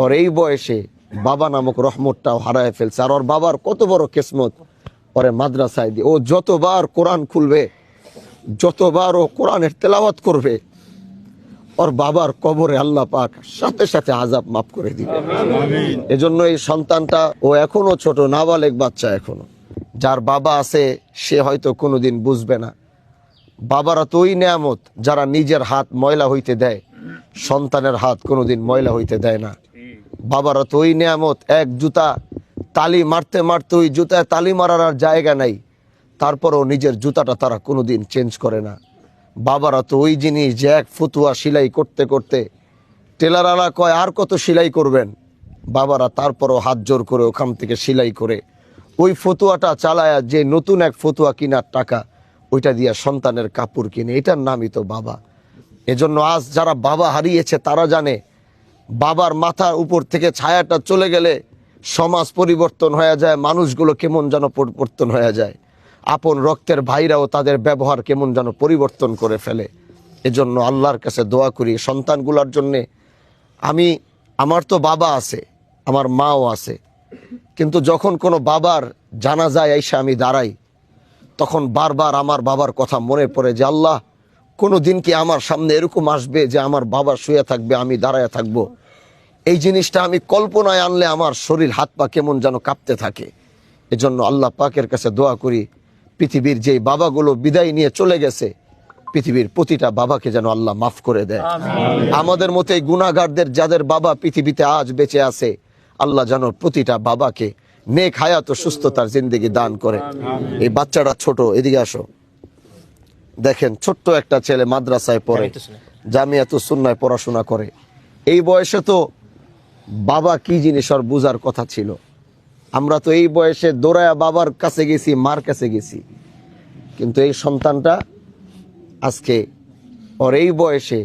ওর এই বয়সে বাবা নামক রহমতটাও হারায় ফেলছে। আর ওর বাবার কত বড় কিসমত, ওরে মাদ্রাসায় দিয়ে ও যতবার কোরআন খুলবে, যতবার ও কোরআনের তেলাওয়াত করবে, ওর বাবার কবরে আল্লাহ পাক সাথে সাথে আযাব মাফ করে দিবে। এজন্য এই সন্তানটা, ও এখনো ছোট, নাবালেগ বাচ্চা এখনো। যার বাবা আছে সে হয়তো কোনোদিন বুঝবে না। বাবারা তো ওই নেয়ামত যারা নিজের হাত ময়লা হইতে দেয়, সন্তানের হাত কোনোদিন ময়লা হইতে দেয় না। বাবারা তো ওই নেয়ামত, এক জুতা তালি মারতে মারতে ওই জুতায় তালি মারার আর জায়গা নাই, তারপরও নিজের জুতাটা তারা কোনোদিন চেঞ্জ করে না। বাবারা তো ওই জিনিস যে এক ফতুয়া সেলাই করতে করতে টেলারওয়ালা কয় আর কত সেলাই করবেন, বাবারা তারপরও হাত জোর করে ওখান থেকে সেলাই করে ওই ফতুয়াটা চালায়া যে নতুন এক ফতুয়া কেনার টাকা, ওইটা দিয়ে সন্তানের কাপড় কিনে, এটার নামই তো বাবা। এজন্য আজ যারা বাবা হারিয়েছে তারা জানে বাবার মাথার উপর থেকে ছায়াটা চলে গেলে সমাজ পরিবর্তন হয়ে যায়, মানুষগুলো কেমন যেন পরিবর্তন হয়ে যায়, আপন রক্তের ভাইরাও তাদের ব্যবহার কেমন যেন পরিবর্তন করে ফেলে। এজন্য আল্লাহর কাছে দোয়া করি সন্তানগুলোর জন্যে। আমার তো বাবা আছে, আমার মাও আছে, কিন্তু যখন কোনো বাবার জানাজায় এসে আমি দাঁড়াই, তখন বারবার আমার বাবার কথা মনে পড়ে যে আল্লাহ, কোনো দিন কি আমার সামনে এরকম আসবে যে আমার বাবা শুয়ে থাকবে, আমি দাঁড়ায় থাকবো। এই জিনিসটা আমি কল্পনায় আনলে আমার শরীর হাত পা কেমন যেন কাঁপতে থাকে। এজন্য আল্লাহ পাকের কাছে দোয়া করি পৃথিবীর যেই বাবাগুলো বিদায় নিয়ে চলে গেছে, পৃথিবীর প্রতিটা বাবাকে যেন আল্লাহ মাফ করে দেয়। আমাদের মতো এই গুনাহগারদের যাদের বাবা পৃথিবীতে আজ বেঁচে আছে, আল্লাহ যেন প্রতিটা বাবাকে নেক হায়াত ও সুস্থতার জিন্দেগি দান করে। এই বাচ্চাটা ছোট, এদিকে আসো, দেখেন ছোট্ট একটা ছেলে মাদ্রাসায় পড়ে, জামিয়াতুস সুন্নাহয় পড়াশোনা করে। এই বয়সে তো বাবা কি জিনিস ওর বুঝার কথা ছিল। আমরা তো এই বয়সে দৌড়ায়া বাবার কাছে গেছি, মার কাছে গেছি, কিন্তু এই সন্তানটা আজকে ওর এই বয়সে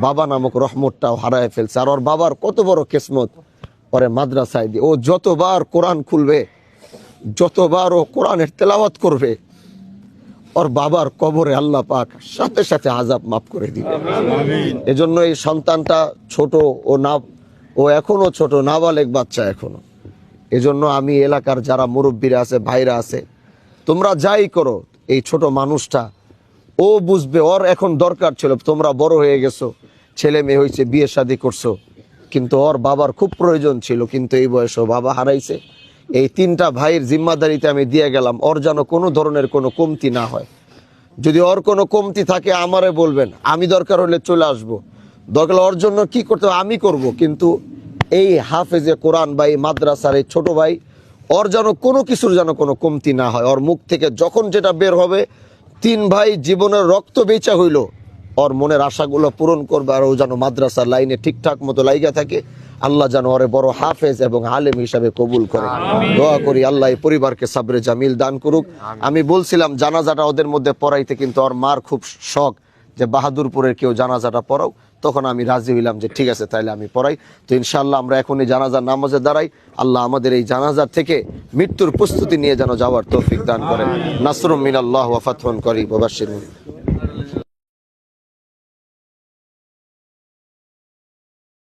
বাবা নামক রহমতটাও হারায় ফেলছে। আর ওর বাবার কত বড় কিসমত, ওরে মাদ্রাসায় দিয়ে ও যতবার কোরআন খুলবে, যতবার ও কোরআনের তেলাওয়াত করবে, ওর বাবার কবরে আল্লাহ পাক সাথে সাথে আযাব মাফ করে দিবে। এজন্য এই সন্তানটা ছোট, ও এখনো ছোট, নাবালেগ বাচ্চা এখনো। এজন্য আমি এলাকার যারা মুরব্বীরা আছে, ভাইরা আছে, তোমরা যাই করো, এই ছোট মানুষটা ও বুঝবে, ওর এখন দরকার ছিল, তোমরা বড় হয়ে গেছো, ছেলে মেয়ে হয়েছে, বিয়ে শাদী করছো, কিন্তু ওর বাবার খুব প্রয়োজন ছিল, কিন্তু এই বয়সে বাবা হারাইছে। এই তিনটা ভাইয়ের জিম্মাদারিতে আমি দিয়ে গেলাম, ওর যেন কোনো ধরনের কোনো কমতি না হয়। যদি ওর কোনো কমতি থাকে আমারে বলবেন, আমি দরকার হলে চলে আসবো, দরকার ওর জন্য কি করতে হবে আমি করব, কিন্তু এই হাফেজে কোরআন বা এই মাদ্রাসার এই ছোট ভাই, ওর যেন কোনো কিছুর যেন কোনো কমতি না হয়। ওর মুখ থেকে যখন যেটা বের হবে, তিন ভাই জীবনের রক্ত বেচা হইল, ওর মনের আশাগুলো পূরণ করবে, আর ও যেন মাদ্রাসার লাইনে ঠিকঠাক মতো লাইগা থাকে। আল্লাহ যেন ওরে বড় হাফেজ এবং আলেম হিসাবে কবুল করে। দোয়া করি আল্লাহ এই পরিবারকে সাবরে জামিল দান করুক। আমি বলছিলাম জানাজাটা ওদের মধ্যে পড়াইতে, কিন্তু ওর মার খুব শখ যে বাহাদুরপুরের কেউ জানাজাটা পড়াও, তখন আমি রাজি হইলাম যে ঠিক আছে তাইলে আমি পড়াই। তো ইনশাআল্লাহ আমরা এখন এই জানাজার নামাজে দাঁড়াই। আল্লাহ আমাদের এই জানাজার থেকে মৃত্যুর প্রস্তুতি নিয়ে যেন যাওয়ার তৌফিক দান করেন। নাসরুম মিনাল্লাহ ওয়া ফাতহুন করিব ওয়া বাশশিরুন।